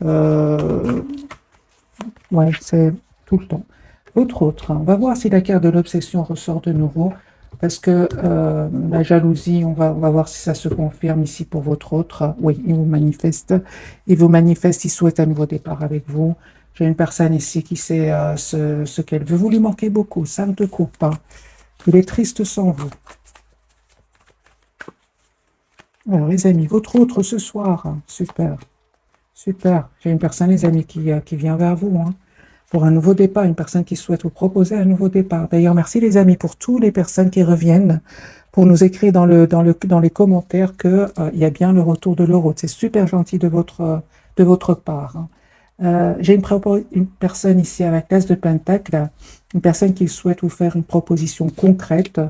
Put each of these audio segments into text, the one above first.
Euh, ouais, c'est tout le temps. L'autre autre, hein. On va voir si la carte de l'obsession ressort de nouveau, parce que la jalousie, on va voir si ça se confirme ici pour votre autre. Oui, il vous manifeste. Il vous manifeste, il souhaite un nouveau départ avec vous. J'ai une personne ici qui sait ce qu'elle veut. Vous lui manquez beaucoup, ça ne te coupe pas. Il est triste sans vous. Alors, les amis, votre autre ce soir, hein, super, super. J'ai une personne, les amis, qui vient vers vous, hein, pour un nouveau départ, une personne qui souhaite vous proposer un nouveau départ. D'ailleurs, merci les amis pour toutes les personnes qui reviennent pour nous écrire dans les commentaires que, il y a bien le retour de l'euro. C'est super gentil de votre part, hein. J'ai une personne ici avec l'As de Pentacle, une personne qui souhaite vous faire une proposition concrète.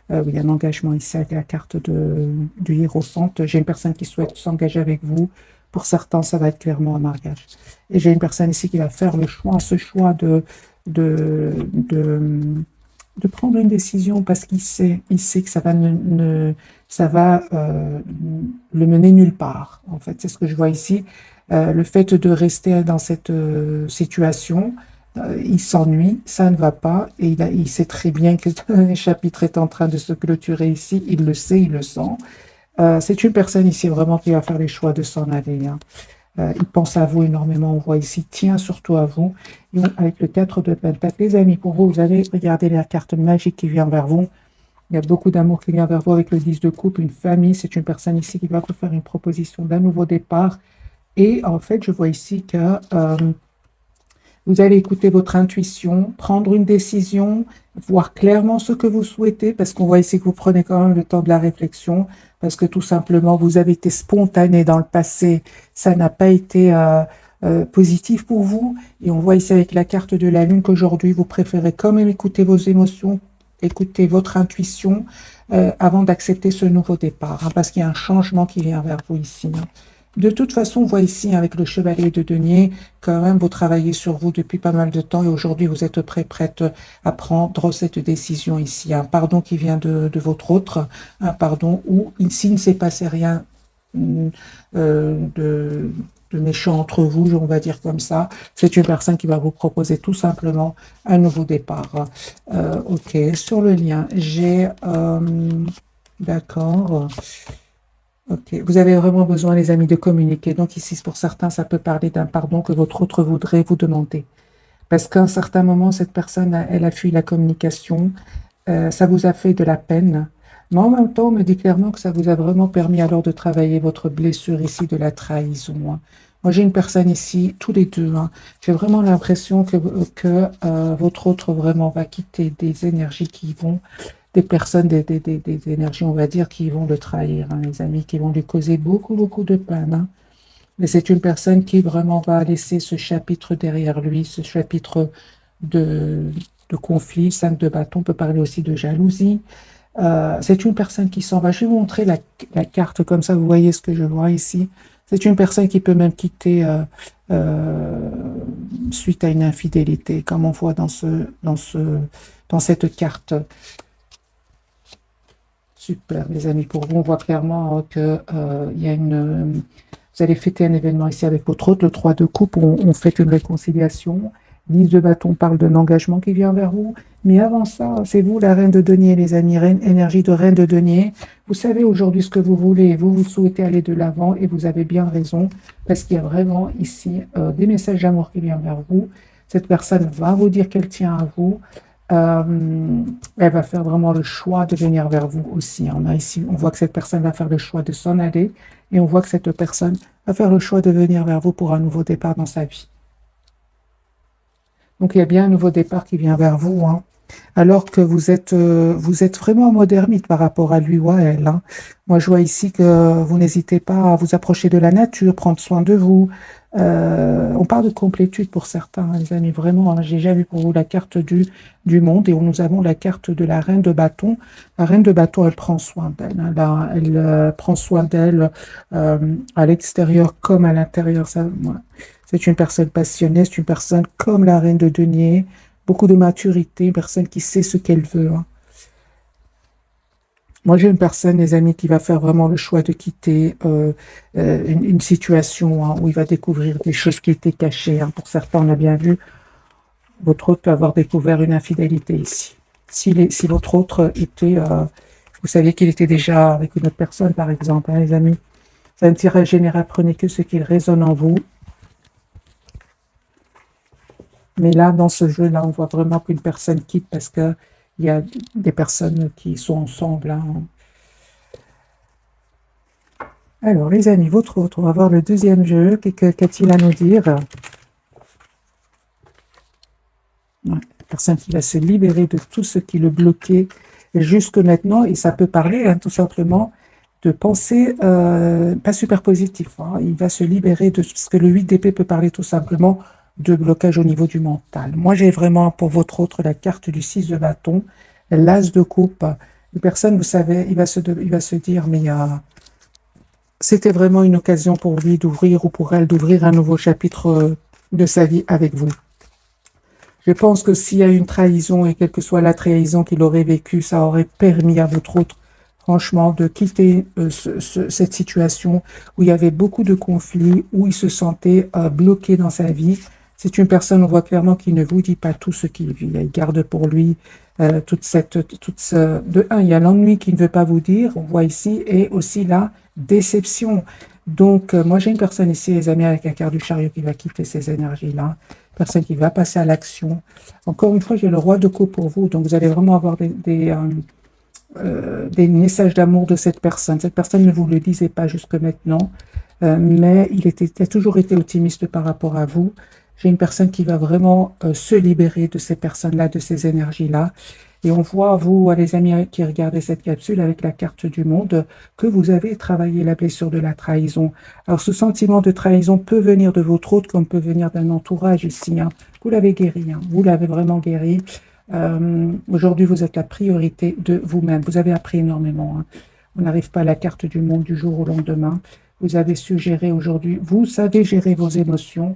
Il y a un engagement ici avec la carte du Hiérophante. J'ai une personne qui souhaite s'engager avec vous. Pour certains, ça va être clairement un mariage. Et j'ai une personne ici qui va faire le choix, ce choix de, de, de prendre une décision parce il sait que ça va, ça va le mener nulle part. En fait, c'est ce que je vois ici. Le fait de rester dans cette situation, il s'ennuie, ça ne va pas, et il sait très bien que le chapitre est en train de se clôturer ici, il le sait, il le sent. C'est une personne ici vraiment qui va faire les choix de s'en aller, hein. Il pense à vous énormément, on voit ici, tient surtout à vous. Et avec le 4 de Pentacle, les amis, pour vous, vous allez regarder la carte magique qui vient vers vous. Il y a beaucoup d'amour qui vient vers vous avec le 10 de coupe, une famille. C'est une personne ici qui va vous faire une proposition d'un nouveau départ. Et en fait, je vois ici que vous allez écouter votre intuition, prendre une décision, voir clairement ce que vous souhaitez, parce qu'on voit ici que vous prenez quand même le temps de la réflexion, parce que tout simplement, vous avez été spontané dans le passé, ça n'a pas été positif pour vous. Et on voit ici avec la carte de la Lune qu'aujourd'hui, vous préférez quand même écouter vos émotions, écouter votre intuition avant d'accepter ce nouveau départ, hein, parce qu'il y a un changement qui vient vers vous ici, hein. De toute façon, on voit ici avec le chevalier de denier, quand même, vous travaillez sur vous depuis pas mal de temps et aujourd'hui, vous êtes prête à prendre cette décision ici. Un pardon qui vient de votre autre, un pardon où, s'il ne s'est passé rien de, de méchant entre vous, on va dire comme ça, c'est une personne qui va vous proposer tout simplement un nouveau départ. Ok, sur le lien, j'ai... d'accord. Ok, vous avez vraiment besoin, les amis, de communiquer. Donc ici, pour certains, ça peut parler d'un pardon que votre autre voudrait vous demander. Parce qu'à un certain moment, cette personne, elle a fui la communication, ça vous a fait de la peine. Mais en même temps, on me dit clairement que ça vous a vraiment permis alors de travailler votre blessure ici de la trahison, hein. Moi, j'ai une personne ici, tous les deux, hein. J'ai vraiment l'impression que votre autre vraiment va quitter des énergies qui vont des personnes, des énergies, on va dire, qui vont le trahir, hein, les amis, qui vont lui causer beaucoup, beaucoup de peine, hein. Mais c'est une personne qui vraiment va laisser ce chapitre derrière lui, ce chapitre de, de conflit. 5 de bâton peut parler aussi de jalousie. C'est une personne qui s'en va. Je vais vous montrer la carte comme ça, vous voyez ce que je vois ici. C'est une personne qui peut même quitter euh, suite à une infidélité, comme on voit dans cette carte. Super, les amis. Pour vous, on voit clairement que il y a vous allez fêter un événement ici avec votre hôte, le 3 de coupe, on fait une réconciliation. 10 de bâton parle d'un engagement qui vient vers vous. Mais avant ça, c'est vous la reine de denier, les amis, énergie de reine de denier. Vous savez aujourd'hui ce que vous voulez, vous souhaitez aller de l'avant et vous avez bien raison parce qu'il y a vraiment ici des messages d'amour qui viennent vers vous. Cette personne va vous dire qu'elle tient à vous. Elle va faire vraiment le choix de venir vers vous aussi. On a ici, on voit que cette personne va faire le choix de s'en aller et on voit que cette personne va faire le choix de venir vers vous pour un nouveau départ dans sa vie. Donc, il y a bien un nouveau départ qui vient vers vous, hein. Alors que vous êtes vraiment en mode ermite par rapport à lui ou à elle, hein. Moi, je vois ici que vous n'hésitez pas à vous approcher de la nature, prendre soin de vous. On parle de complétude pour certains, hein, les amis, vraiment, hein. J'ai déjà vu pour vous la carte du monde et où nous avons la carte de la reine de bâton. La reine de bâton, elle prend soin d'elle, hein. Elle prend soin d'elle à l'extérieur comme à l'intérieur. Ça, ouais. C'est une personne passionnée, c'est une personne comme la reine de denier, beaucoup de maturité, une personne qui sait ce qu'elle veut, hein. Moi, j'ai une personne, les amis, qui va faire vraiment le choix de quitter une situation hein, où il va découvrir des choses qui étaient cachées. Hein. Pour certains, on a bien vu, votre autre peut avoir découvert une infidélité ici. Si votre autre était, vous saviez qu'il était déjà avec une autre personne, par exemple, hein, les amis, c'est un tirage général, prenez que ce qui résonne en vous. Mais là, dans ce jeu-là, on voit vraiment qu'une personne quitte parce qu'il y a des personnes qui sont ensemble. Hein. Alors, les amis, votre autre, on va voir le deuxième jeu. Qu'a-t-il à nous dire? Ouais, personne qui va se libérer de tout ce qui le bloquait jusque maintenant. Et ça peut parler, hein, tout simplement, de pensées pas super positives. Hein. Il va se libérer de... Parce que le 8 d'épée peut parler tout simplement de blocage au niveau du mental. Moi, j'ai vraiment pour votre autre la carte du 6 de bâton, l'as de coupe. Une personne, vous savez, il va se dire, mais c'était vraiment une occasion pour lui d'ouvrir ou pour elle d'ouvrir un nouveau chapitre de sa vie avec vous. Je pense que s'il y a une trahison et quelle que soit la trahison qu'il aurait vécue, ça aurait permis à votre autre, franchement, de quitter cette situation où il y avait beaucoup de conflits, où il se sentait bloqué dans sa vie. C'est une personne, on voit clairement qu'il ne vous dit pas tout ce qu'il vit. Il garde pour lui de un, il y a l'ennui qu'il ne veut pas vous dire, on voit ici, et aussi la déception. Donc, moi, j'ai une personne ici, les amis, avec un quart du chariot qui va quitter ces énergies-là. Personne qui va passer à l'action. Encore une fois, j'ai le roi de coupe pour vous, donc vous allez vraiment avoir des messages d'amour de cette personne. Cette personne ne vous le disait pas jusque maintenant, mais il a toujours été optimiste par rapport à vous. J'ai une personne qui va vraiment se libérer de ces personnes-là, de ces énergies-là. Et on voit, vous, les amis qui regardez cette capsule avec la carte du monde, que vous avez travaillé la blessure de la trahison. Alors, ce sentiment de trahison peut venir de votre autre, comme peut venir d'un entourage ici. Hein. Vous l'avez guéri, hein. Vous l'avez vraiment guéri. Aujourd'hui, vous êtes la priorité de vous-même. Vous avez appris énormément. Hein. On n'arrive pas à la carte du monde du jour au lendemain. Vous avez su gérer aujourd'hui. Vous savez gérer vos émotions.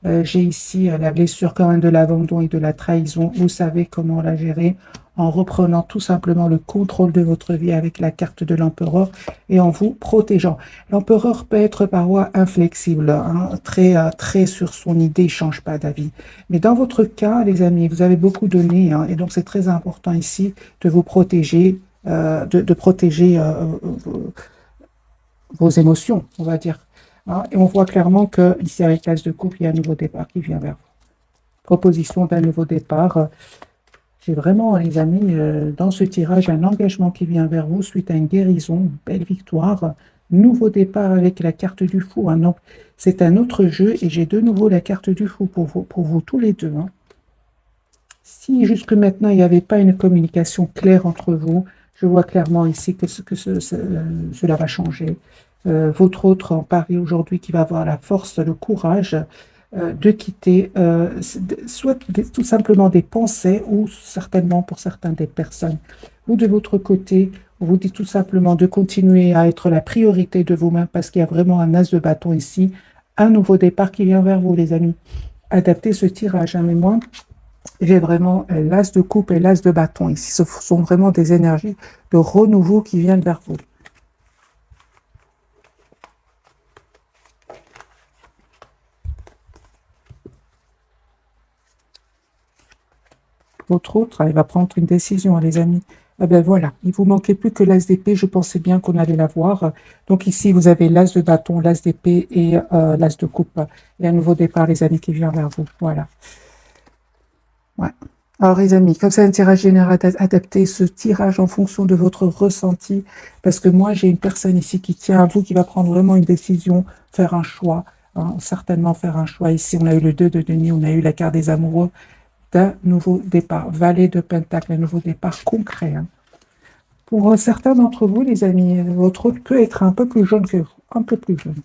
J'ai ici la blessure quand même de l'abandon et de la trahison. Vous savez comment la gérer en reprenant tout simplement le contrôle de votre vie avec la carte de l'empereur et en vous protégeant. L'empereur peut être parfois inflexible, hein, très sur son idée, il ne change pas d'avis. Mais dans votre cas, les amis, vous avez beaucoup donné, hein, et donc c'est très important ici de vous protéger, de protéger vos émotions, on va dire. Hein. Et on voit clairement que ici, avec l'as de coupe, il y a un nouveau départ qui vient vers vous. Proposition d'un nouveau départ. J'ai vraiment, les amis, dans ce tirage, un engagement qui vient vers vous suite à une guérison, une belle victoire, nouveau départ avec la carte du fou. Hein. Donc, c'est un autre jeu et j'ai de nouveau la carte du fou pour vous tous les deux. Hein. Si jusque maintenant, il n'y avait pas une communication claire entre vous, je vois clairement ici que cela va changer. Votre autre en Paris aujourd'hui qui va avoir la force, le courage de quitter soit tout simplement des pensées ou certainement pour certains des personnes. Ou de votre côté, on vous dit tout simplement de continuer à être la priorité de vous-même parce qu'il y a vraiment un as de bâton ici, un nouveau départ qui vient vers vous, les amis. Adaptez ce tirage, hein, mais moi, j'ai vraiment l'as de coupe et l'as de bâton ici. Ce sont vraiment des énergies de renouveau qui viennent vers vous. Votre autre, il va prendre une décision, les amis. Eh bien voilà, il vous manquait plus que l'as d'épée. Je pensais bien qu'on allait l'avoir. Donc ici, vous avez l'as de bâton, l'as d'épée et l'as de coupe. Et un nouveau départ, les amis, qui vient vers vous. Voilà. Ouais. Alors, les amis, comme c'est un tirage général adapté, ce tirage en fonction de votre ressenti, parce que moi, j'ai une personne ici qui tient à vous, qui va prendre vraiment une décision, faire un choix, hein, certainement faire un choix. Ici, on a eu le 2 de denier, on a eu la carte des amoureux, d'un nouveau départ. Valet de Pentacle, un nouveau départ concret. Hein. Pour certains d'entre vous, les amis, votre autre peut être un peu plus jeune que vous, un peu plus jeune.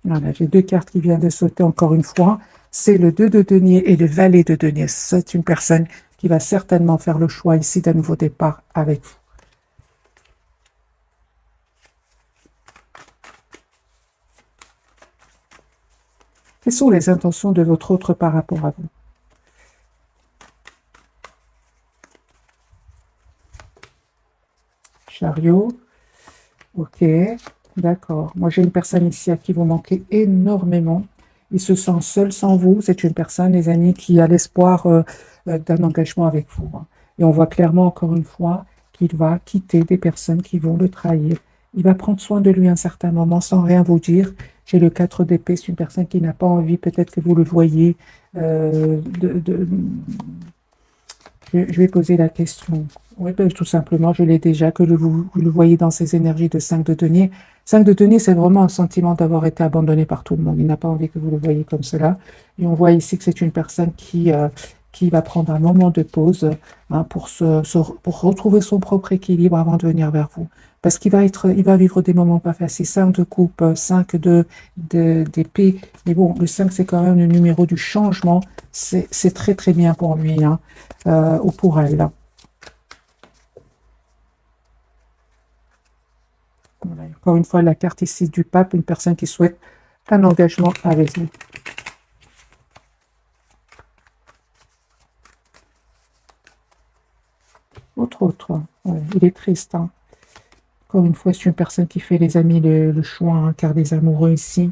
Voilà, j'ai deux cartes qui viennent de sauter encore une fois. C'est le 2 de denier et le valet de denier. C'est une personne qui va certainement faire le choix ici d'un nouveau départ avec vous. Quelles sont les intentions de votre autre par rapport à vous? chariot. Ok, d'accord. Moi, j'ai une personne ici à qui vous manquez énormément. Il se sent seul sans vous. C'est une personne, les amis, qui a l'espoir d'un engagement avec vous, hein. Et on voit clairement, encore une fois, qu'il va quitter des personnes qui vont le trahir. Il va prendre soin de lui à un certain moment sans rien vous dire. J'ai le 4 d'épée, c'est une personne qui n'a pas envie, peut-être que vous le voyez, je vais poser la question. Oui, ben, tout simplement, je l'ai déjà, que vous le voyez dans ces énergies de 5 de denier. 5 de denier, c'est vraiment un sentiment d'avoir été abandonné par tout le monde. Il n'a pas envie que vous le voyez comme cela. Et on voit ici que c'est une personne qui va prendre un moment de pause, hein, pour retrouver son propre équilibre avant de venir vers vous. Parce il va vivre des moments pas faciles. 5 de coupe, 5 d'épée. Mais bon, le 5, c'est quand même le numéro du changement. C'est très, très bien pour lui, hein, ou pour elle, là. Voilà. Encore une fois, la carte ici du pape, une personne qui souhaite un engagement avec vous. Autre. Ouais, il est triste, hein. Encore une fois, c'est une personne qui fait, les amis, le choix, hein, car des amoureux ici.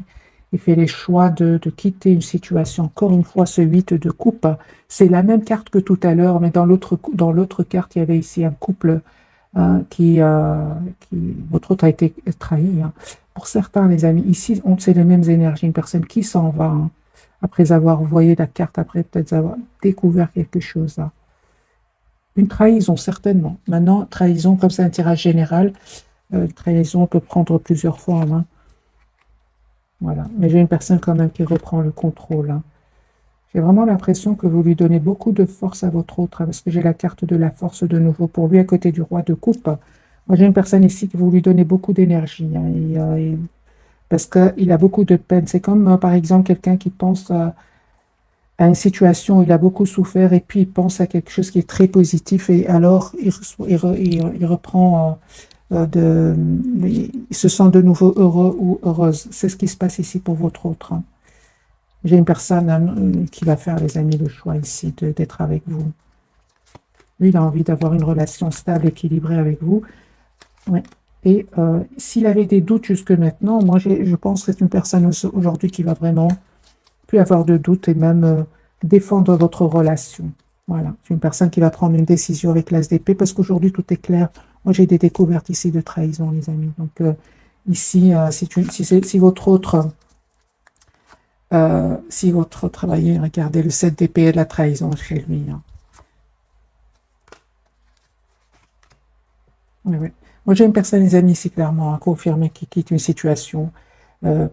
Il fait les choix de quitter une situation. Encore une fois, ce 8 de coupe, c'est la même carte que tout à l'heure, mais dans l'autre carte, il y avait ici un couple, hein, votre autre a été trahi, hein. Pour certains, les amis, ici, c'est les mêmes énergies. Une personne qui s'en va, hein, après avoir envoyé la carte, après peut-être avoir découvert quelque chose, là. Une trahison, certainement. Maintenant, trahison, comme c'est un tirage général, trahison peut prendre plusieurs formes, hein. Voilà. Mais j'ai une personne quand même qui reprend le contrôle, hein. J'ai vraiment l'impression que vous lui donnez beaucoup de force à votre autre, hein, parce que j'ai la carte de la force de nouveau pour lui à côté du roi de coupe. Moi, j'ai une personne ici qui vous lui donnez beaucoup d'énergie, hein, parce qu'il a beaucoup de peine. C'est comme, par exemple, quelqu'un qui pense à une situation où il a beaucoup souffert et puis il pense à quelque chose qui est très positif et alors il reprend, il se sent de nouveau heureux ou heureuse. C'est ce qui se passe ici pour votre autre, hein. J'ai une personne, qui va faire, les amis, le choix ici d'être avec vous. Lui, il a envie d'avoir une relation stable, équilibrée avec vous. Ouais. Et s'il avait des doutes jusque maintenant, moi, je pense que c'est une personne aujourd'hui qui va vraiment plus avoir de doutes et même défendre votre relation. Voilà. C'est une personne qui va prendre une décision avec l'As d'épée parce qu'aujourd'hui, tout est clair. Moi, j'ai des découvertes ici de trahison, les amis. Donc, ici, si votre autre... si votre travailleur, regardez le 7 d'épée et la trahison chez lui, hein. Oui, oui. Moi, j'ai une personne, les amis, ici, clairement, à confirmer qui quitte une situation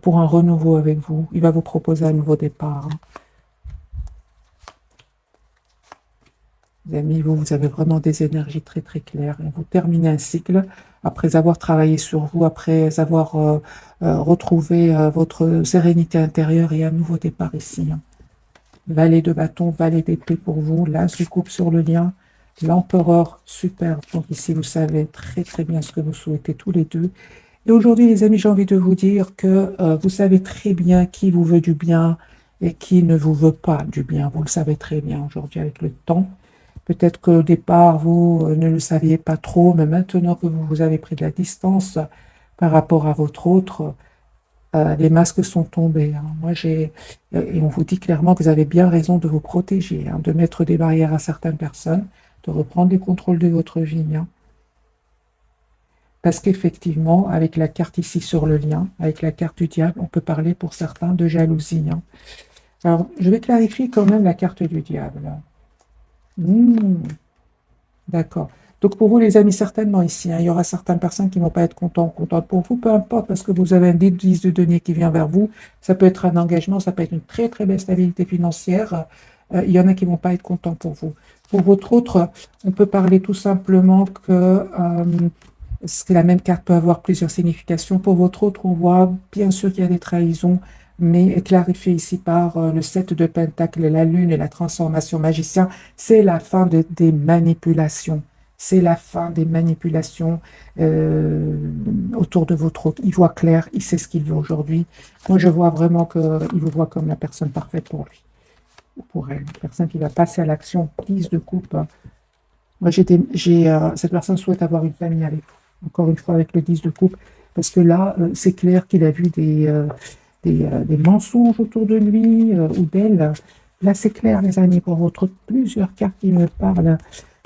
pour un renouveau avec vous. Il va vous proposer un nouveau départ, hein. Les amis, vous avez vraiment des énergies très, très claires. Et vous terminez un cycle après avoir travaillé sur vous, après avoir retrouvé votre sérénité intérieure et un nouveau départ ici, hein. Valet de bâton, valet d'épée pour vous, l'as de coupe sur le lien, l'empereur, super. Donc ici, vous savez très très bien ce que vous souhaitez tous les deux. Et aujourd'hui, les amis, j'ai envie de vous dire que vous savez très bien qui vous veut du bien et qui ne vous veut pas du bien. Vous le savez très bien aujourd'hui avec le temps. Peut-être qu'au départ, vous ne le saviez pas trop, mais maintenant que vous avez pris de la distance par rapport à votre autre, les masques sont tombés, hein. Et on vous dit clairement que vous avez bien raison de vous protéger, hein, de mettre des barrières à certaines personnes, de reprendre le contrôle de votre vie, hein. Parce qu'effectivement, avec la carte ici sur le lien, avec la carte du diable, on peut parler pour certains de jalousie, hein. Alors, je vais clarifier quand même la carte du diable. Hmm, d'accord. Donc pour vous, les amis, certainement ici, hein, il y aura certaines personnes qui ne vont pas être contentes pour vous, peu importe, parce que vous avez un 10 de denier qui vient vers vous. Ça peut être un engagement, ça peut être une très très belle stabilité financière. Il y en a qui ne vont pas être contents pour vous. Pour votre autre, on peut parler tout simplement parce que la même carte peut avoir plusieurs significations. Pour votre autre, on voit bien sûr qu'il y a des trahisons, mais clarifié ici par le 7 de Pentacle, la lune et la transformation magicien, c'est la fin des manipulations. C'est la fin des manipulations autour de votre autre. Il voit clair, il sait ce qu'il veut aujourd'hui. Moi, je vois vraiment qu'il vous voit comme la personne parfaite pour lui, ou pour elle. La personne qui va passer à l'action, 10 de coupe. Moi, cette personne souhaite avoir une famille avec vous. encore une fois avec le 10 de coupe, parce que là, c'est clair qu'il a vu des mensonges autour de lui ou d'elle. Là, c'est clair, les amis, pour votre autre, plusieurs cartes qui me parlent,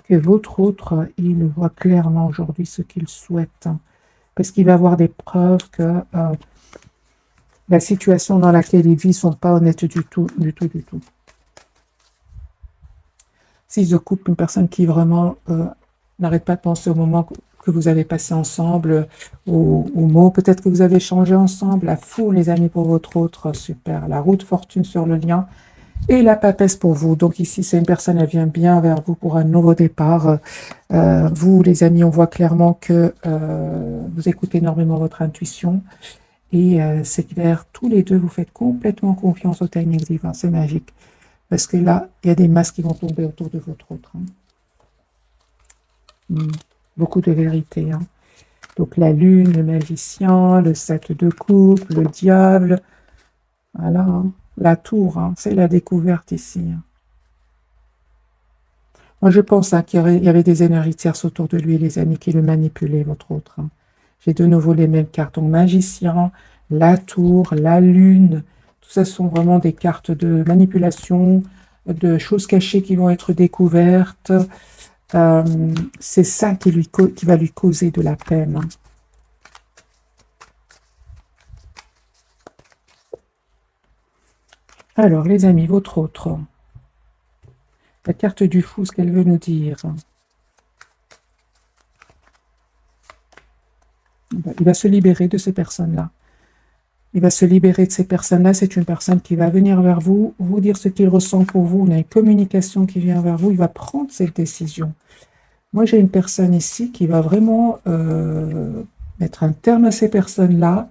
que votre autre, il voit clairement aujourd'hui ce qu'il souhaite, hein, parce qu'il va avoir des preuves que la situation dans laquelle il vit ne sont pas honnêtes du tout, du tout, du tout. 6 de coupe, une personne qui vraiment n'arrête pas de penser au moment que vous avez passé ensemble, aux mots peut-être que vous avez changé ensemble, la foule, les amis, pour votre autre, super. La roue de fortune sur le lien et la papesse pour vous. Donc ici, c'est une personne, elle vient bien vers vous pour un nouveau départ. Vous, les amis, on voit clairement que vous écoutez énormément votre intuition. Et c'est clair, tous les deux, vous faites complètement confiance au timing divin. C'est magique. Parce que là, il y a des masques qui vont tomber autour de votre autre. Hein. Beaucoup de vérité. Hein. Donc la lune, le magicien, le 7 de coupe, le diable. Voilà. Hein. La tour, hein. C'est la découverte ici. Hein. Moi, je pense hein, qu'il y avait des énergies tierces autour de lui, les amis qui le manipulaient, votre autre. Hein. J'ai de nouveau les mêmes cartes. Donc, magicien, la tour, la lune. Tout ça sont vraiment des cartes de manipulation, de choses cachées qui vont être découvertes. C'est ça qui va lui causer de la peine. Hein. Alors, les amis, votre autre. La carte du fou, ce qu'elle veut nous dire. Il va se libérer de ces personnes-là. Il va se libérer de ces personnes-là. C'est une personne qui va venir vers vous, vous dire ce qu'il ressent pour vous. Il y a une communication qui vient vers vous. Il va prendre cette décision. Moi, j'ai une personne ici qui va vraiment mettre un terme à ces personnes-là,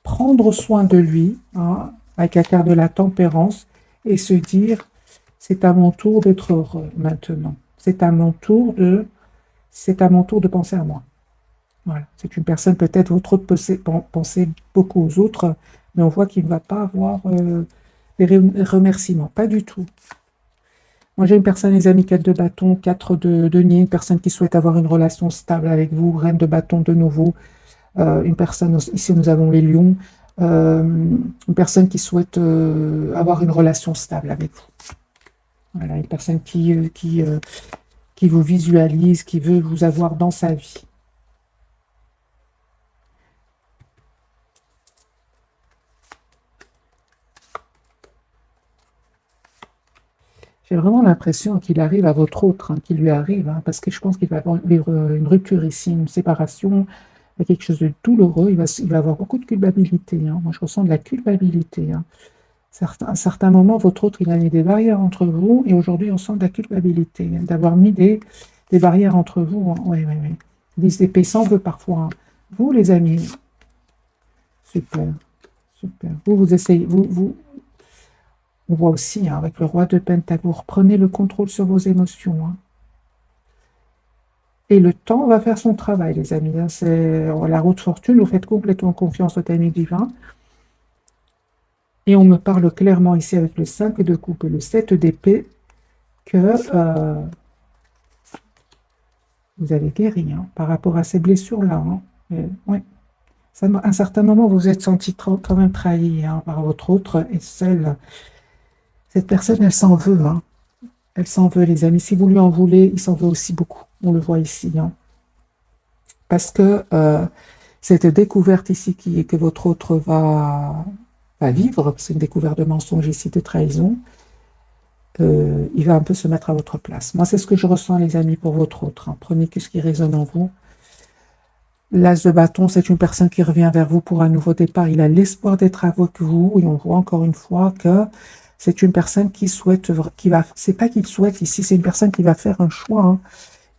prendre soin de lui, hein, avec la carte de la tempérance, et se dire, c'est à mon tour d'être heureux maintenant. C'est à mon tour de penser à moi. Voilà. C'est une personne, peut-être, votre autre penser beaucoup aux autres, mais on voit qu'il ne va pas avoir des remerciements. Pas du tout. Moi, j'ai une personne, les amis, 4 de bâton, 4 de denier, une personne qui souhaite avoir une relation stable avec vous, reine de bâton de nouveau, une personne, ici nous avons les lions, une personne qui souhaite avoir une relation stable avec vous. Voilà, une personne qui vous visualise, qui veut vous avoir dans sa vie. J'ai vraiment l'impression qu'il arrive à votre autre, hein, qu'il lui arrive, hein, parce que je pense qu'il va vivre une rupture ici, une séparation, quelque chose de douloureux. Il va avoir beaucoup de culpabilité. Hein. Moi, je ressens de la culpabilité. Hein. À un certain moment, votre autre, il a mis des barrières entre vous, et aujourd'hui, on sent de la culpabilité, hein, d'avoir mis des barrières entre vous. Hein. Oui, oui, oui. 10 d'épée s'en veut parfois. Hein. Vous, les amis, super, super. Vous essayez, on voit aussi, hein, avec le roi de Pentacle, prenez le contrôle sur vos émotions. Hein. Et le temps va faire son travail, les amis. Hein. C'est la roue de fortune, vous faites complètement confiance au timing divin. Et on me parle clairement ici avec le 5 de coupe et le 7 d'épée que vous avez guéri hein, par rapport à ces blessures-là. Hein. Ouais. À un certain moment, vous vous êtes senti quand même trahi hein, par votre autre et cette personne, elle s'en veut. Hein. Elle s'en veut, les amis. Si vous lui en voulez, il s'en veut aussi beaucoup. On le voit ici. Hein. Parce que cette découverte ici que votre autre va vivre, c'est une découverte de mensonge ici, de trahison, il va un peu se mettre à votre place. Moi, c'est ce que je ressens, les amis, pour votre autre. Hein. Prenez ce qui résonne en vous. L'as de bâton, c'est une personne qui revient vers vous pour un nouveau départ. Il a l'espoir d'être avec vous. Et on voit encore une fois que c'est une personne qui souhaite, c'est pas qu'il souhaite ici, c'est une personne qui va faire un choix. Hein.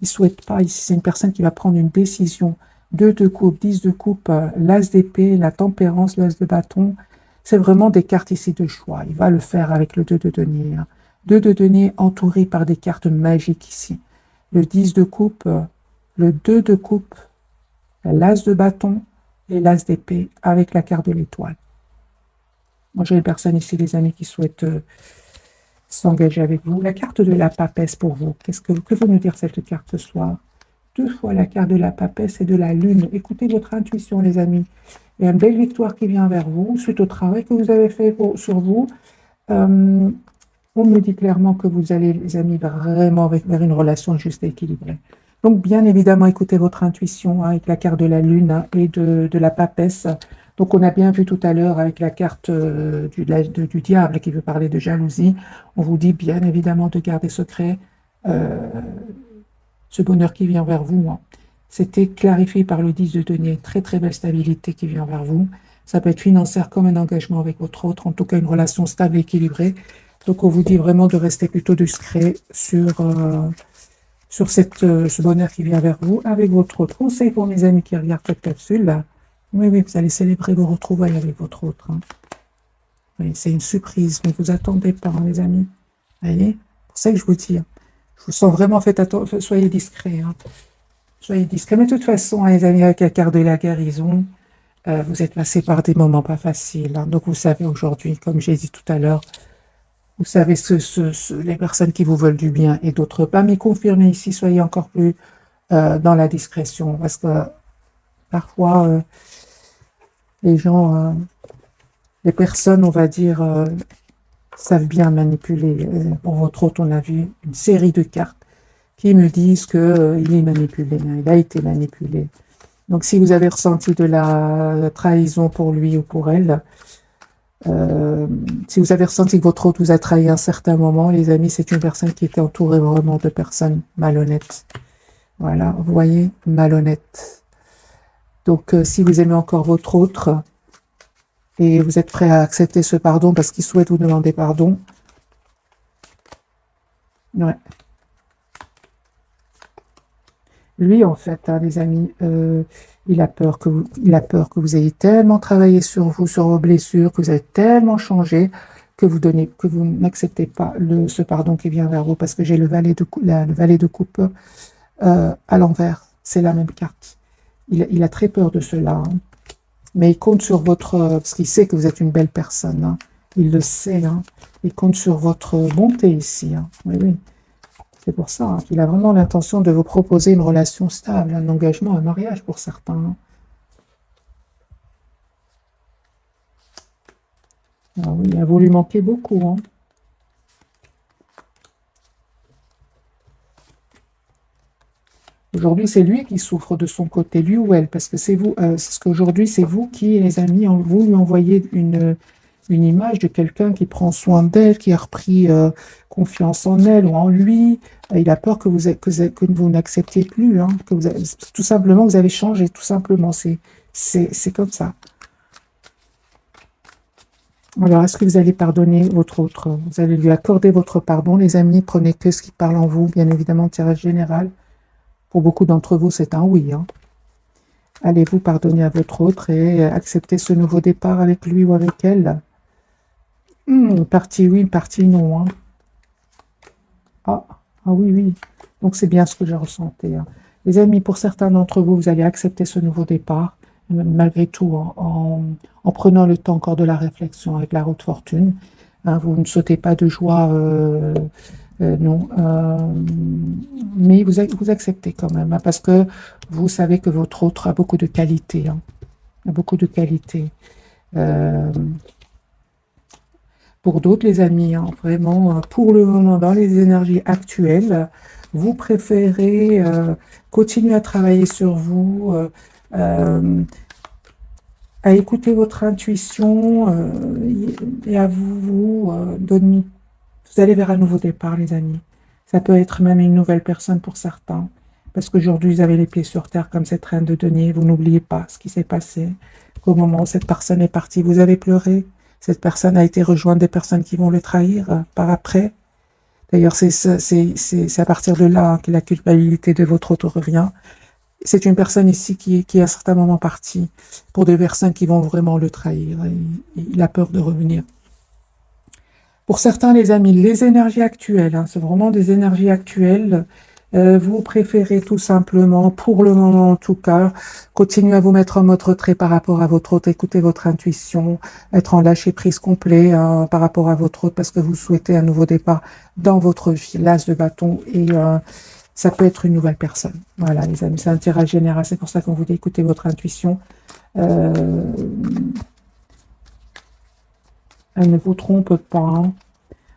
Il ne souhaite pas ici, c'est une personne qui va prendre une décision. 2 de coupe, 10 de coupe, l'as d'épée, la tempérance, l'as de bâton. C'est vraiment des cartes ici de choix. Il va le faire avec le 2 de denier. Hein. 2 de denier entouré par des cartes magiques ici. Le 10 de coupe, le 2 de coupe, l'as de bâton et l'as d'épée avec la carte de l'étoile. Moi, j'ai une personne ici, les amis, qui souhaite s'engager avec vous. La carte de la papesse pour vous. Que veut nous dire cette carte ce soir? 2 fois la carte de la papesse et de la lune. Écoutez votre intuition, les amis. Il y a une belle victoire qui vient vers vous, suite au travail que vous avez fait sur vous. On me dit clairement que vous allez, les amis, vraiment vers une relation juste et équilibrée. Donc, bien évidemment, écoutez votre intuition avec la carte de la lune et de la papesse. Donc, on a bien vu tout à l'heure avec la carte du diable qui veut parler de jalousie. On vous dit bien évidemment de garder secret ce bonheur qui vient vers vous. C'était clarifié par le 10 de denier. Très, très belle stabilité qui vient vers vous. Ça peut être financière comme un engagement avec votre autre, en tout cas une relation stable et équilibrée. Donc, on vous dit vraiment de rester plutôt discret sur ce bonheur qui vient vers vous avec votre autre. Conseil pour mes amis qui regardent cette capsule. Oui, oui, vous allez célébrer vos retrouvailles avec votre autre. Oui, c'est une surprise, ne vous attendez pas, les amis. Vous voyez? C'est pour ça que je vous dis. Je vous sens vraiment, soyez discrets. Soyez discrets. Mais de toute façon, les amis, avec la carte de la guérison, vous êtes passés par des moments pas faciles. Donc, vous savez aujourd'hui, comme j'ai dit tout à l'heure, vous savez les personnes qui vous veulent du bien et d'autres pas. Mais confirmez ici, soyez encore plus dans la discrétion. Parce que parfois, les gens, les personnes, on va dire, savent bien manipuler. Pour votre autre, on a vu une série de cartes qui me disent qu'il est manipulé, il a été manipulé. Donc, si vous avez ressenti de la trahison pour lui ou pour elle, si vous avez ressenti que votre autre vous a trahi à un certain moment, les amis, c'est une personne qui était entourée vraiment de personnes malhonnêtes. Voilà, vous voyez, malhonnêtes. Donc, si vous aimez encore votre autre et vous êtes prêt à accepter ce pardon parce qu'il souhaite vous demander pardon, ouais. Lui, en fait, les amis, il a peur que vous ayez tellement travaillé sur vous, sur vos blessures, que vous avez tellement changé, que vous n'acceptez pas ce pardon qui vient vers vous, parce que j'ai le valet de coupe à l'envers. C'est la même carte. Il a très peur de cela, mais il compte sur parce qu'il sait que vous êtes une belle personne. Il le sait. Il compte sur votre bonté ici. Oui, oui. C'est pour ça qu'il a vraiment l'intention de vous proposer une relation stable, un engagement, un mariage pour certains. Ah oui, vous lui manquez beaucoup. Aujourd'hui, c'est lui qui souffre de son côté, lui ou elle, parce que c'est vous, c'est ce qu'aujourd'hui, c'est vous qui, les amis, vous lui envoyez une image de quelqu'un qui prend soin d'elle, qui a repris confiance en elle ou en lui. Il a peur que vous n'acceptiez plus, tout simplement, vous avez changé, tout simplement. C'est comme ça. Alors, est-ce que vous allez pardonner votre autre? Vous allez lui accorder votre pardon, les amis. Prenez que ce qui parle en vous, bien évidemment, tirage général. Pour beaucoup d'entre vous, c'est un oui. Allez-vous pardonner à votre autre et accepter ce nouveau départ avec lui ou avec elle? Une partie oui, une partie non. Ah oui, oui. Donc, c'est bien ce que j'ai ressenti. Les amis, pour certains d'entre vous, vous allez accepter ce nouveau départ, malgré tout, en prenant le temps encore de la réflexion avec la haute fortune. Vous ne sautez pas de joie, non. Mais vous acceptez quand même, parce que vous savez que votre autre a beaucoup de qualités. A beaucoup de qualités. Pour d'autres, les amis, vraiment, pour le moment, dans les énergies actuelles, vous préférez continuer à travailler sur vous, à écouter votre intuition et à vous donner. Vous allez vers un nouveau départ, les amis. Ça peut être même une nouvelle personne pour certains, parce qu'aujourd'hui, vous avez les pieds sur terre comme cette reine de denier. Vous n'oubliez pas ce qui s'est passé, qu'au moment où cette personne est partie, vous avez pleuré. Cette personne a été rejointe des personnes qui vont le trahir par après. D'ailleurs, c'est à partir de là que la culpabilité de votre autre revient. C'est une personne ici qui est à un certain moment partie pour des personnes qui vont vraiment le trahir. Et il a peur de revenir. Pour certains, les amis, les énergies actuelles, c'est vraiment des énergies actuelles. Vous préférez tout simplement, pour le moment en tout cas, continuer à vous mettre en mode retrait par rapport à votre autre, écouter votre intuition, être en lâcher prise complet par rapport à votre autre parce que vous souhaitez un nouveau départ dans votre vie, l'as de bâton ça peut être une nouvelle personne. Voilà, les amis, c'est un tirage général. C'est pour ça qu'on vous dit écoutez votre intuition. Elle ne vous trompe pas. Hein.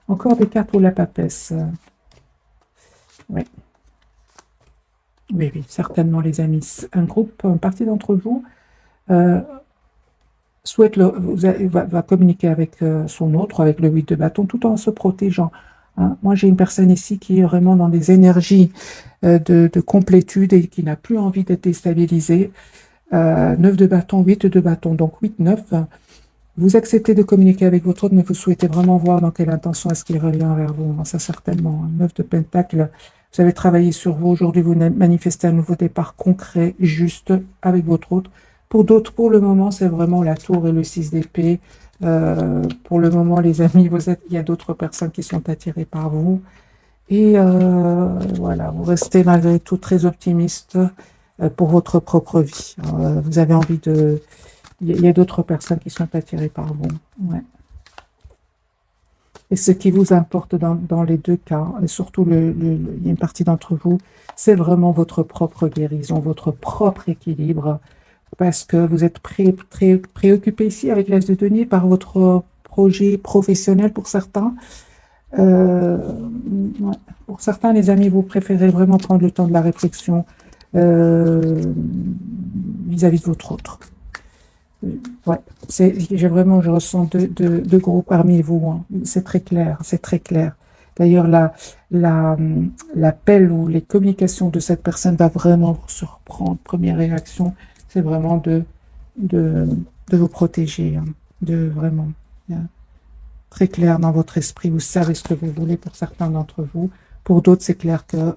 Encore des cartes pour la papesse. Oui. Oui, oui, certainement, les amis. Un groupe, une partie d'entre vous souhaite va communiquer avec son autre, avec le 8 de bâton, tout en se protégeant. Hein. Moi, j'ai une personne ici qui est vraiment dans des énergies de complétude et qui n'a plus envie d'être déstabilisée. 9 de bâton, 8 de bâton, donc 8, 9. Vous acceptez de communiquer avec votre autre, mais vous souhaitez vraiment voir dans quelle intention est-ce qu'il revient vers vous. Ça, certainement. 9 de pentacle. Vous avez travaillé sur vous. Aujourd'hui, vous manifestez un nouveau départ concret, juste, avec votre autre. Pour d'autres, pour le moment, c'est vraiment la tour et le 6 d'épée. Pour le moment, les amis, il y a d'autres personnes qui sont attirées par vous. Et voilà, vous restez malgré tout très optimiste pour votre propre vie. Vous avez envie de... Il y a d'autres personnes qui sont attirées par vous. Ouais. Et ce qui vous importe dans les deux cas, et surtout il y a une partie d'entre vous, c'est vraiment votre propre guérison, votre propre équilibre, parce que vous êtes très préoccupé ici avec l'As de denier par votre projet professionnel pour certains. Ouais. Pour certains, les amis, vous préférez vraiment prendre le temps de la réflexion vis-à-vis de votre autre. Ouais, je ressens deux groupes parmi vous. Hein. C'est très clair, c'est très clair. D'ailleurs, l'appel ou les communications de cette personne va vraiment vous surprendre. Première réaction, c'est vraiment de vous protéger, hein, de vraiment très clair dans votre esprit. Vous savez ce que vous voulez pour certains d'entre vous. Pour d'autres, c'est clair que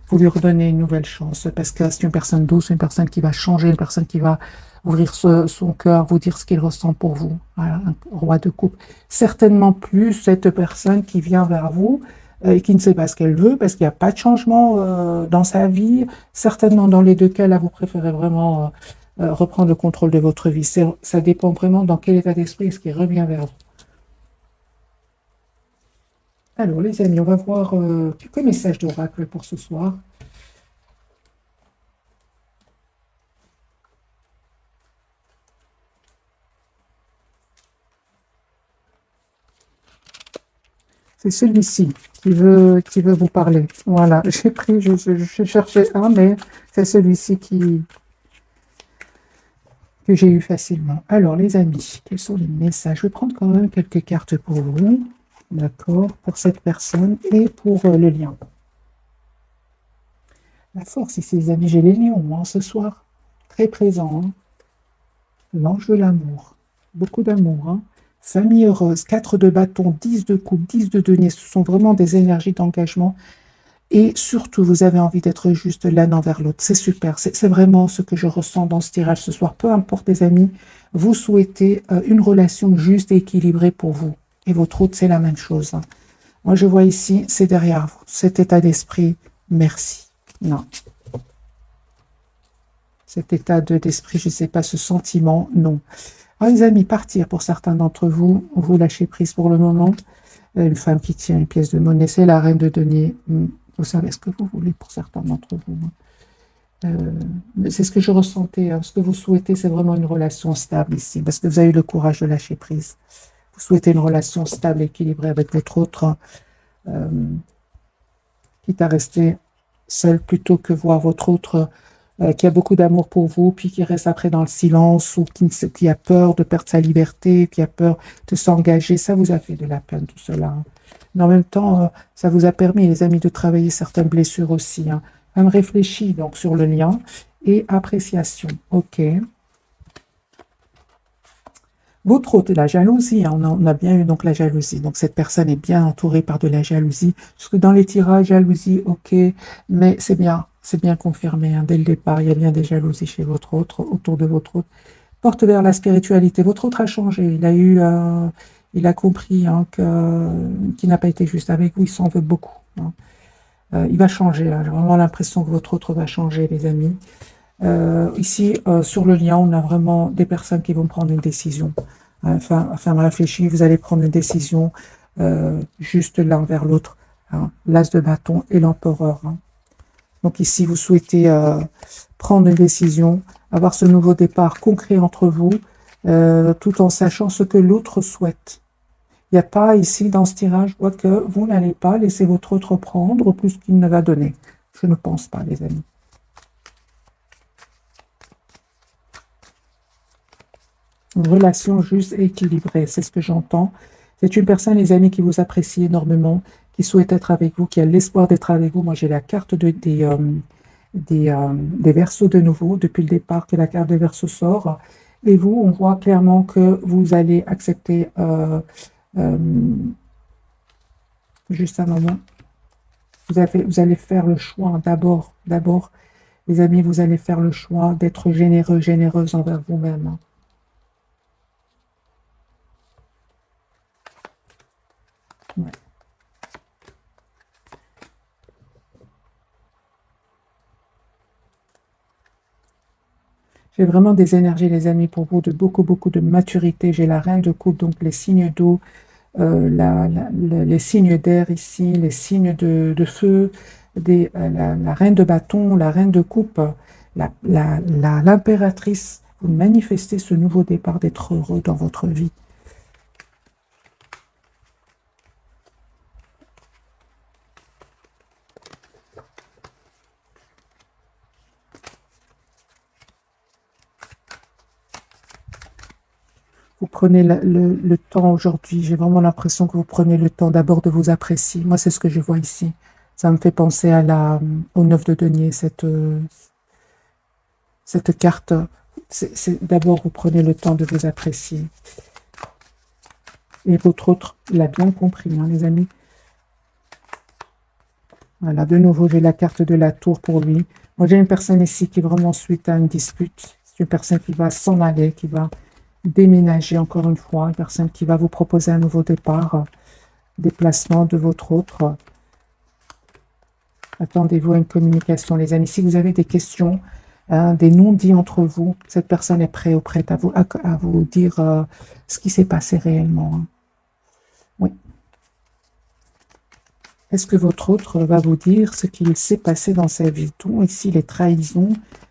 vous lui redonnez une nouvelle chance parce que c'est une personne douce, une personne qui va changer, une personne qui va ouvrir son cœur, vous dire ce qu'il ressent pour vous. Voilà, un roi de coupe. Certainement plus cette personne qui vient vers vous et qui ne sait pas ce qu'elle veut parce qu'il n'y a pas de changement dans sa vie. Certainement dans les deux cas, là, vous préférez vraiment reprendre le contrôle de votre vie. Ça dépend vraiment dans quel état d'esprit est-ce qu'il revient vers vous. Alors, les amis, on va voir quelques messages d'oracle pour ce soir. C'est celui-ci qui veut vous parler. Voilà, j'ai pris, je cherchais un, mais c'est celui-ci que j'ai eu facilement. Alors, les amis, quels sont les messages? Je vais prendre quand même quelques cartes pour vous. D'accord, pour cette personne et pour le lien. La force ici, les amis, j'ai les lions hein, ce soir. Très présent. Hein. L'ange de l'amour. Beaucoup d'amour. Hein. Famille heureuse, 4 de bâton, 10 de coupe, 10 de denier. Ce sont vraiment des énergies d'engagement. Et surtout, vous avez envie d'être juste l'un envers l'autre. C'est super. C'est vraiment ce que je ressens dans ce tirage ce soir. Peu importe, les amis, vous souhaitez une relation juste et équilibrée pour vous. Et votre autre, c'est la même chose. Hein. Moi, je vois ici, c'est derrière vous. Cet état d'esprit, merci. Non. Cet état d'esprit, je ne sais pas, ce sentiment, non. Alors, les amis, partir pour certains d'entre vous, vous lâchez prise pour le moment. Une femme qui tient une pièce de monnaie, c'est la reine de denier. Vous savez ce que vous voulez pour certains d'entre vous. C'est ce que je ressentais. Hein. Ce que vous souhaitez, c'est vraiment une relation stable ici, parce que vous avez eu le courage de lâcher prise. Vous souhaitez une relation stable, équilibrée avec votre autre, quitte à rester seul plutôt que voir votre autre qui a beaucoup d'amour pour vous, puis qui reste après dans le silence, ou qui a peur de perdre sa liberté, qui a peur de s'engager. Ça vous a fait de la peine, tout cela. Hein. Mais en même temps, ça vous a permis, les amis, de travailler certaines blessures aussi. Hein. Même réfléchis donc sur le lien et appréciation. OK. Votre autre, la jalousie, hein, on a bien eu donc la jalousie. Donc cette personne est bien entourée par de la jalousie. Parce que dans les tirages, jalousie, ok, mais c'est bien confirmé. Hein, dès le départ, il y a bien des jalousies chez votre autre, autour de votre autre. Porte vers la spiritualité. Votre autre a changé. Il a compris hein, qu'il n'a pas été juste avec vous. Il s'en veut beaucoup. Hein. Il va changer. Hein. J'ai vraiment l'impression que votre autre va changer, les amis. Ici, sur le lien, on a vraiment des personnes qui vont prendre une décision. Enfin de réfléchir, vous allez prendre une décision juste l'un vers l'autre. Hein, l'as de bâton et l'empereur. Hein. Donc ici, vous souhaitez prendre une décision, avoir ce nouveau départ concret entre vous, tout en sachant ce que l'autre souhaite. Il n'y a pas ici, dans ce tirage, je vois que vous n'allez pas laisser votre autre prendre plus qu'il ne va donner. Je ne pense pas, les amis. Une relation juste et équilibrée, c'est ce que j'entends. C'est une personne, les amis, qui vous apprécie énormément, qui souhaite être avec vous, qui a l'espoir d'être avec vous. Moi, j'ai la carte des Verseaux de nouveau, depuis le départ que la carte des Verseaux sort. Et vous, on voit clairement que vous allez accepter, juste un moment, vous allez faire le choix d'abord, les amis, vous allez faire le choix d'être généreux, généreuse envers vous-même. Ouais. J'ai vraiment des énergies, les amis, pour vous, de beaucoup de maturité. J'ai la reine de coupe, donc les signes d'eau, les signes d'air ici, les signes de feu, la reine de bâton, la reine de coupe, l'impératrice. Vous manifestez ce nouveau départ d'être heureux dans votre vie. Vous prenez le temps aujourd'hui, j'ai vraiment l'impression que vous prenez le temps d'abord de vous apprécier. Moi, c'est ce que je vois ici. Ça me fait penser au 9 de denier, cette carte. D'abord, vous prenez le temps de vous apprécier. Et votre autre l'a bien compris, hein, les amis. Voilà, de nouveau, j'ai la carte de la tour pour lui. Moi, j'ai une personne ici qui vraiment suite à une dispute. C'est une personne qui va s'en aller, qui va déménager encore une fois, une personne qui va vous proposer un nouveau départ, déplacement de votre autre. Attendez-vous à une communication, les amis. Si vous avez des questions, des non-dits entre vous, cette personne est prête ou prête à vous dire ce qui s'est passé réellement. Hein. Oui. Est-ce que votre autre va vous dire ce qu'il s'est passé dans sa vie? Tout ici, les trahisons,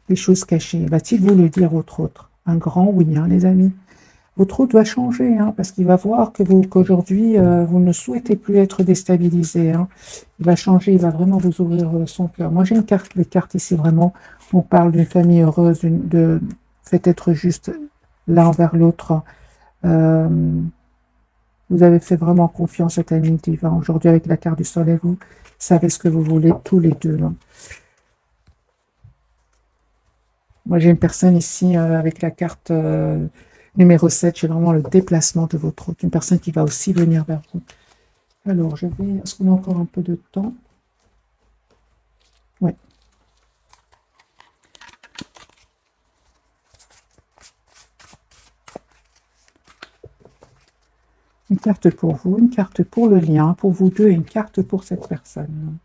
les choses cachées. Va-t-il vous le dire, votre autre? Un grand oui, hein, les amis. Votre autre va changer, hein, parce qu'il va voir qu'aujourd'hui, vous ne souhaitez plus être déstabilisé. Hein. Il va changer, il va vraiment vous ouvrir son cœur. Moi, j'ai des cartes ici, vraiment. On parle d'une famille heureuse, faites être juste l'un envers l'autre. Vous avez fait vraiment confiance au timing divin. Aujourd'hui, avec la carte du soleil, vous savez ce que vous voulez tous les deux. Hein. Moi, j'ai une personne ici avec la carte numéro 7. J'ai vraiment le déplacement de votre autre. Une personne qui va aussi venir vers vous. Alors, est-ce qu'on a encore un peu de temps? Oui. Une carte pour vous, une carte pour le lien, pour vous deux, et une carte pour cette personne.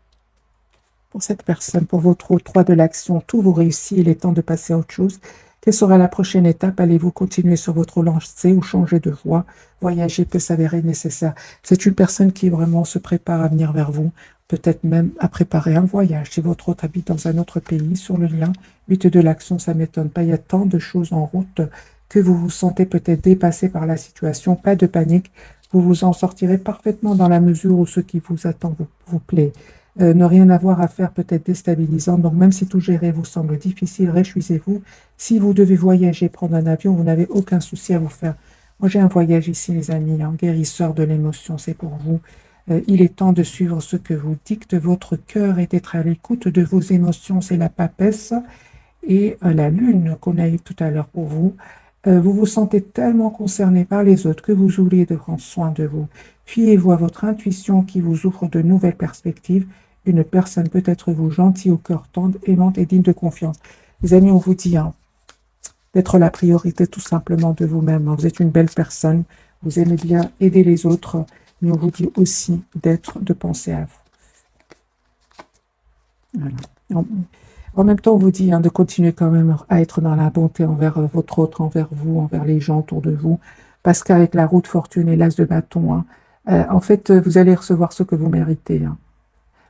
Pour cette personne, pour votre 3 de l'action, tout vous réussit, il est temps de passer à autre chose. Quelle sera la prochaine étape? Allez-vous continuer sur votre lancée ou changer de voie? Voyager peut s'avérer nécessaire. C'est une personne qui vraiment se prépare à venir vers vous, peut-être même à préparer un voyage. Si votre autre habite dans un autre pays, sur le lien, 8 de l'action, ça ne m'étonne pas. Il y a tant de choses en route que vous vous sentez peut-être dépassé par la situation. Pas de panique, vous vous en sortirez parfaitement dans la mesure où ce qui vous attend vous plaît. Ne rien avoir à faire peut être déstabilisant. Donc, même si tout gérer vous semble difficile, réjouissez-vous. Si vous devez voyager, prendre un avion, vous n'avez aucun souci à vous faire. Moi, j'ai un voyage ici, les amis, un guérisseur de l'émotion, c'est pour vous. Il est temps de suivre ce que vous dicte votre cœur et d'être à l'écoute de vos émotions. C'est la papesse et la lune qu'on a eu tout à l'heure pour vous. Vous vous sentez tellement concerné par les autres que vous oubliez de prendre soin de vous. Fiez-vous à votre intuition qui vous ouvre de nouvelles perspectives. Une personne peut être vous gentille, au cœur tendre, aimante et digne de confiance. Les amis, on vous dit hein, d'être la priorité tout simplement de vous-même. Vous êtes une belle personne, vous aimez bien aider les autres, mais on vous dit aussi de penser à vous. Voilà. En même temps, on vous dit hein, de continuer quand même à être dans la bonté envers votre autre, envers vous, envers les gens autour de vous, parce qu'avec la roue de fortune et l'as de bâton, hein, en fait, vous allez recevoir ce que vous méritez. Hein.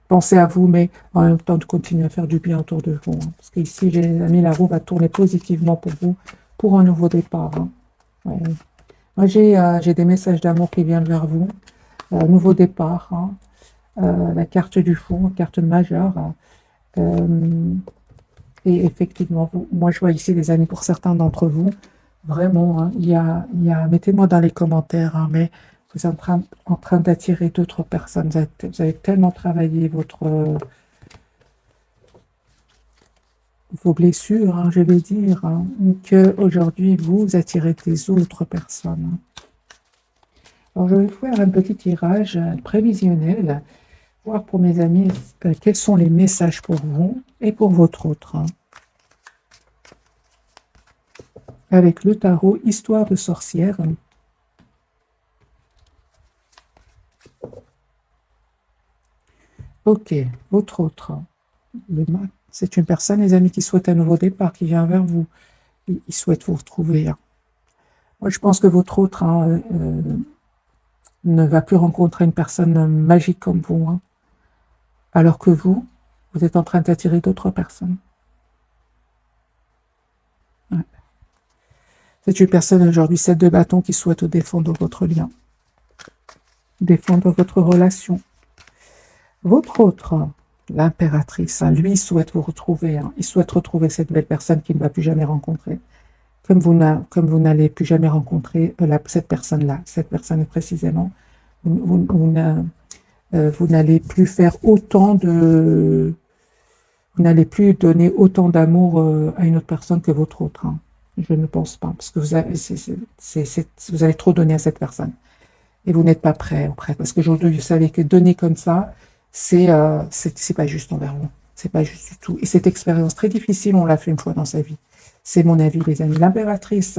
Pensez à vous, mais en même temps de continuer à faire du bien autour de vous. Hein. Parce qu'ici, j'ai mis la roue va tourner positivement pour vous, pour un nouveau départ. Hein. Ouais. Moi, j'ai des messages d'amour qui viennent vers vous. Nouveau départ. Hein. La carte du fond, carte majeure. Et effectivement, moi, je vois ici, les amis, pour certains d'entre vous, vraiment, hein, mettez-moi dans les commentaires, hein, mais vous êtes en train d'attirer d'autres personnes. Vous avez tellement travaillé vos blessures, hein, je vais dire, hein, qu'aujourd'hui, vous attirez des autres personnes. Alors, je vais faire un petit tirage prévisionnel, voir pour mes amis quels sont les messages pour vous et pour votre autre. Hein. Avec le tarot Histoire de sorcière. Ok, votre autre. Le mat. C'est une personne, les amis, qui souhaite un nouveau départ, qui vient vers vous. Il souhaite vous retrouver. Hein. Moi, je pense que votre autre hein, ne va plus rencontrer une personne magique comme vous. Hein. Alors que vous êtes en train d'attirer d'autres personnes. Ouais. C'est une personne aujourd'hui, 7 de bâton, qui souhaite défendre votre lien. Défendre votre relation. Votre autre, l'impératrice, hein, lui souhaite vous retrouver. Hein. Il souhaite retrouver cette belle personne qu'il ne va plus jamais rencontrer. Comme vous n'allez plus jamais rencontrer cette personne-là, cette personne précisément, vous n'allez plus faire autant de... Vous n'allez plus donner autant d'amour à une autre personne que votre autre. Hein. Je ne pense pas, parce que vous avez trop donné à cette personne. Et vous n'êtes pas prêt, parce qu'aujourd'hui, vous savez que donner comme ça, c'est pas juste envers vous. C'est pas juste du tout. Et cette expérience très difficile, on l'a fait une fois dans sa vie. C'est mon avis, les amis. L'impératrice,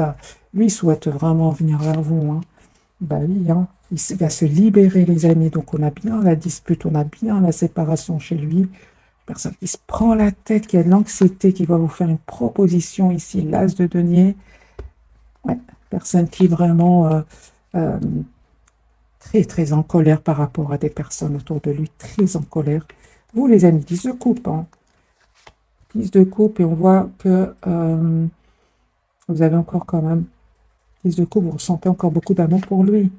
lui, souhaite vraiment venir vers vous. Hein. Bah oui, hein. Il va se libérer, les amis. Donc, on a bien la dispute, on a bien la séparation chez lui. Personne qui se prend la tête, qui a de l'anxiété, qui va vous faire une proposition ici, l'as de denier. Ouais. Personne qui est vraiment très, très en colère par rapport à des personnes autour de lui, très en colère. Vous, les amis, 10 de coupe. Hein. 10 de coupe, et on voit que vous avez encore quand même 10 de coupe, vous ressentez encore beaucoup d'amour pour lui.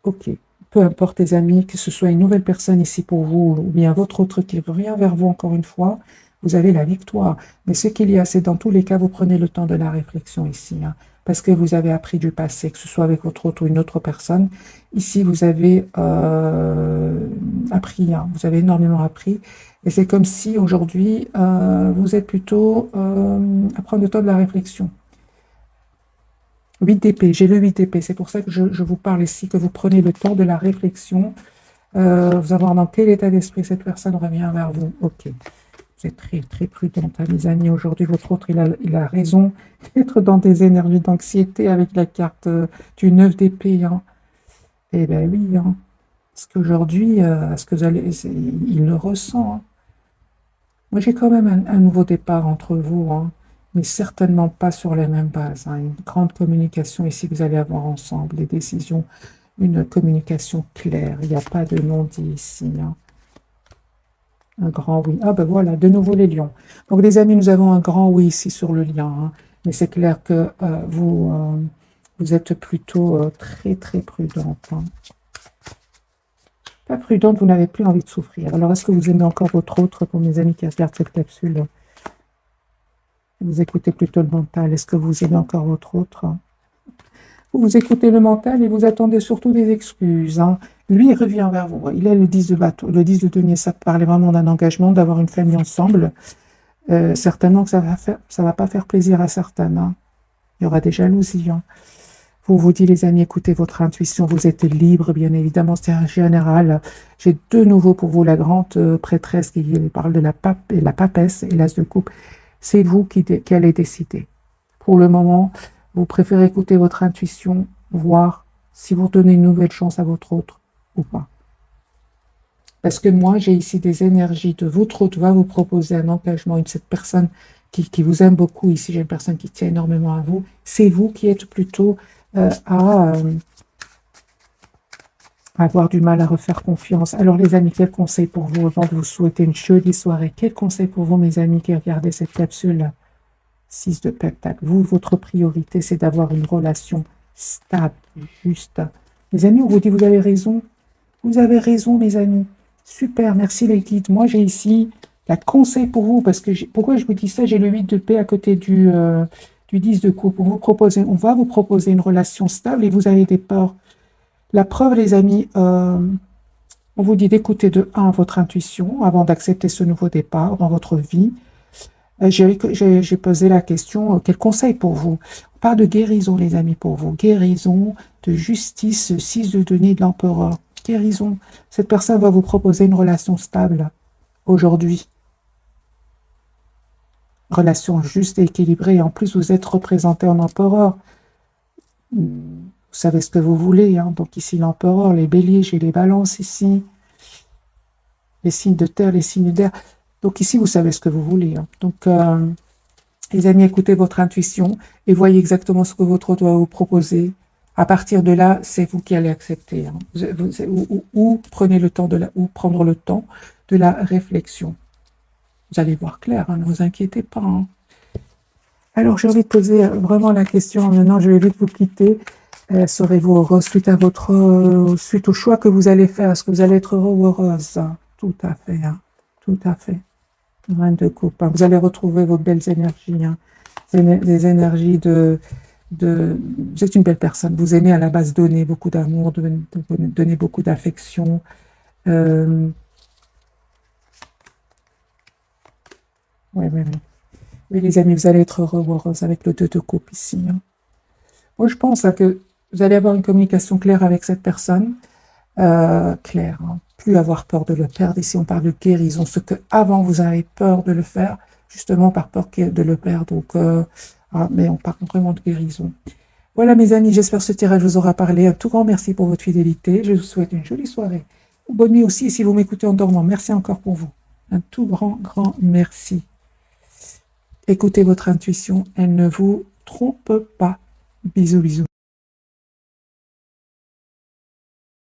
Ok. Peu importe, les amis, que ce soit une nouvelle personne ici pour vous, ou bien votre autre qui revient vers vous encore une fois, vous avez la victoire. Mais ce qu'il y a, c'est dans tous les cas, vous prenez le temps de la réflexion ici, hein, parce que vous avez appris du passé, que ce soit avec votre autre ou une autre personne. Ici, vous avez appris, hein, vous avez énormément appris. Et c'est comme si aujourd'hui, vous êtes plutôt à prendre le temps de la réflexion. 8 d'épée, j'ai le 8 d'épée, c'est pour ça que je vous parle ici, que vous prenez le temps de la réflexion, vous avoir dans quel état d'esprit cette personne revient vers vous. Ok, vous êtes très très prudente, hein, mes amis, aujourd'hui votre autre, il a raison d'être dans des énergies d'anxiété avec la carte du 9 d'épée. Hein. Eh bien oui, hein, parce qu'aujourd'hui, il le ressent. Hein. Moi j'ai quand même un nouveau départ entre vous, hein, mais certainement pas sur les mêmes bases. Hein. Une grande communication ici que vous allez avoir ensemble, des décisions, une communication claire. Il n'y a pas de non-dit ici. Hein. Un grand oui. Ah ben voilà, de nouveau les lions. Donc les amis, nous avons un grand oui ici sur le lien. Hein. Mais c'est clair que vous êtes plutôt très très prudente. Hein. Pas prudente, vous n'avez plus envie de souffrir. Alors est-ce que vous aimez encore votre autre, pour mes amis qui regardent cette capsule? Vous écoutez plutôt le mental. Est-ce que vous aimez encore votre autre? Vous écoutez le mental et vous attendez surtout des excuses. Hein. Lui, il revient vers vous. Il a le 10 de bateau. Le 10 de denier, ça parlait vraiment d'un engagement, d'avoir une famille ensemble. Certainement que ça va pas faire plaisir à certains. Hein. Il y aura des jalousies. Hein. Vous dites, les amis, écoutez votre intuition. Vous êtes libre, bien évidemment. C'est un général. J'ai de nouveau pour vous la grande prêtresse qui parle de la pape et la papesse et l'as de coupe. C'est vous qui allez décider. Pour le moment, vous préférez écouter votre intuition, voir si vous donnez une nouvelle chance à votre autre ou pas. Parce que moi, j'ai ici des énergies de votre autre va vous proposer un engagement, cette personne qui vous aime beaucoup. Ici, j'ai une personne qui tient énormément à vous. C'est vous qui êtes plutôt à avoir du mal à refaire confiance. Alors, les amis, quel conseil pour vous avant de vous souhaiter une jolie soirée? Quel conseil pour vous, mes amis, qui regardez cette capsule? 6 de pentacle. Vous, votre priorité, c'est d'avoir une relation stable, juste. Les amis, on vous dit, vous avez raison. Vous avez raison, mes amis. Super, merci les guides. Moi, j'ai ici la conseil pour vous, parce que pourquoi je vous dis ça? J'ai le 8 de paix à côté du 10 de coupe. On va vous proposer une relation stable et vous avez des peurs. La preuve, les amis, on vous dit d'écouter de 1 votre intuition avant d'accepter ce nouveau départ dans votre vie. J'ai posé la question, quel conseil pour vous? On parle de guérison, les amis, pour vous. Guérison, de justice, 6 de denier de l'empereur. Guérison. Cette personne va vous proposer une relation stable aujourd'hui. Relation juste et équilibrée. En plus, vous êtes représenté en empereur. Vous savez ce que vous voulez. Hein. Donc ici, l'empereur, les béliers, j'ai les balances ici. Les signes de terre, les signes d'air. Donc ici, vous savez ce que vous voulez. Hein. Donc, les amis, écoutez votre intuition et voyez exactement ce que votre autre doit vous proposer. À partir de là, c'est vous qui allez accepter. Hein. Ou prenez le temps ou prendre le temps de la réflexion. Vous allez voir clair, hein, ne vous inquiétez pas. Hein. Alors, j'ai envie de poser vraiment la question. Maintenant, je vais vite vous quitter. Serez-vous heureux suite au choix que vous allez faire? Est-ce que vous allez être heureux ou heureuse? Tout à fait. Hein. Tout à fait. Reine de coupe. Hein. Vous allez retrouver vos belles énergies. Hein. Des énergies vous êtes une belle personne. Vous aimez à la base donner beaucoup d'amour, donner beaucoup d'affection. Oui, les amis, vous allez être heureux ou heureuse avec le 2 de coupe ici. Hein. Moi, je pense que vous allez avoir une communication claire avec cette personne. Claire, hein. Plus avoir peur de le perdre. Ici, on parle de guérison. Ce que avant vous avez peur de le faire, justement par peur de le perdre. Donc, mais on parle vraiment de guérison. Voilà, mes amis, j'espère que ce tirage vous aura parlé. Un tout grand merci pour votre fidélité. Je vous souhaite une jolie soirée. Bonne nuit aussi, si vous m'écoutez en dormant. Merci encore pour vous. Un tout grand merci. Écoutez votre intuition, elle ne vous trompe pas. Bisous, bisous.